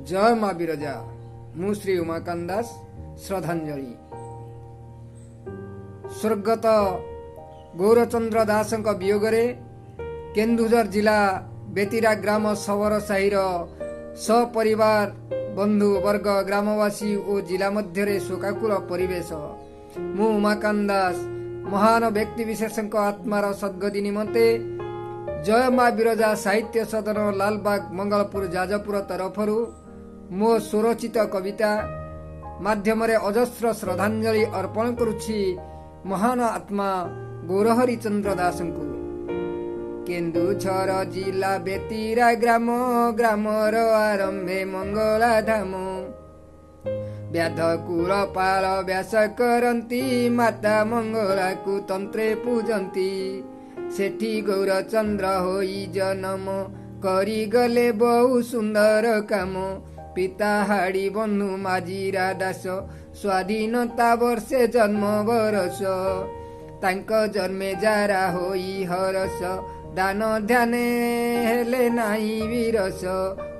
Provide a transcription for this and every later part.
जय माँ विरजा मु श्री उमाकांत दास श्रद्धांजलि। स्वर्गत गौरचंद्र दास वियोगे केन्दुझर जिला बेतिरा ग्राम सवर साहिर सपरिवार बंधु वर्ग ग्रामवासी और जिला मध्य शोकाकुल परिवेश। मु उमाकांत दास महान व्यक्ति विशेष आत्मार सद्गति निमंते जय माँ विरजा साहित्य सदन लालबाग मंगलपुर जाजपुर तरफरु मो स्वरचित कविता माध्यम अजस्र श्रद्धांजलि अर्पण करुछि महान आत्मा गौरहरि चंद्र दास को। केन्दुझर जिला बेतिरा ग्राम ग्रामर आरंभे मंगला धाम व्याध कुल पाल व्यास करती माता मंगला को तंत्रे पूजंती सेठी गौरचंद्र होई जन्म करी गले बहु सुंदर काम पिता हाड़ी बंधु माझीरा दास स्वाधीनता वर्षे जन्म बरस तांक जन्मे जारा होई हरस दान ध्यान हेले नाही विरस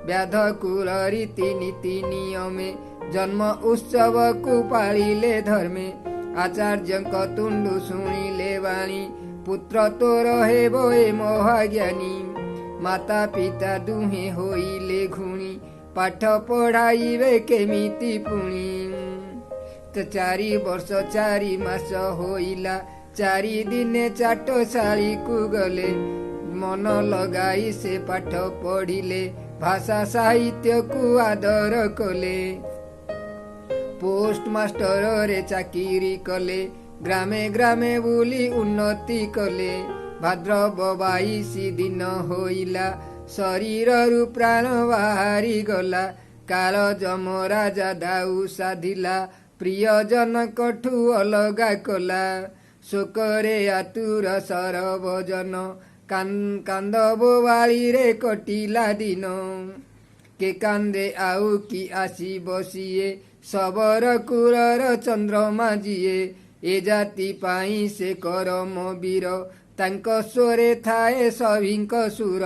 व्याध कुल रीति नीति नियमे जन्म उत्सव को पालिले धर्मे आचार्य तुंडु शुणिले वाणी पुत्र तोर हेबो ए महाज्ञानी माता पिता दुहे होइले घुणी पाठ पढ़ाइबे केमिति पुणी तो 4 वर्ष 4 मास होइला 4 दिने चाटशाली को गले मन लगाई से पाठ पढ़िले भाषा साहित्य को आदर कले पोस्ट मास्टर रे चाकिरी कले ग्रामे ग्रामे बुली उन्नति कले भाद्रव 22 दिन होइला शरीर रु प्राण बाहरी गला काल जम राजा दाऊ साधिला प्रिय जनकठू अलगा कला शोकरे आतुर सरब जन कांद बोवाली रे कटिला दिन के कांदे आउ कि आसी बसिए सबर कुलर चंद्रमा जिए ए जाति पाई से करम वीर तांक स्वरे थाए सभिंक सुर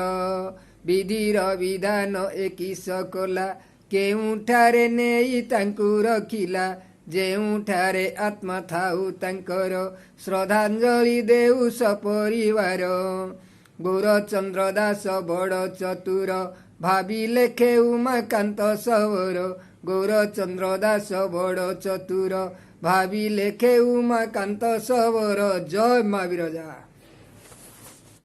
विधिर विधान एकिस कला केउठारे नेई तांकु रखिला जेउठारे आत्मा थाउ तांकर श्रद्धांजलि देउ सपरिवार गौरचंद्र दास बड़ चतुर भावी लेखे उमाकांत सवर गौरचंद्र दास बड़ चतुर भावी लेखे उमाकांत सवर जय माँ विरजा।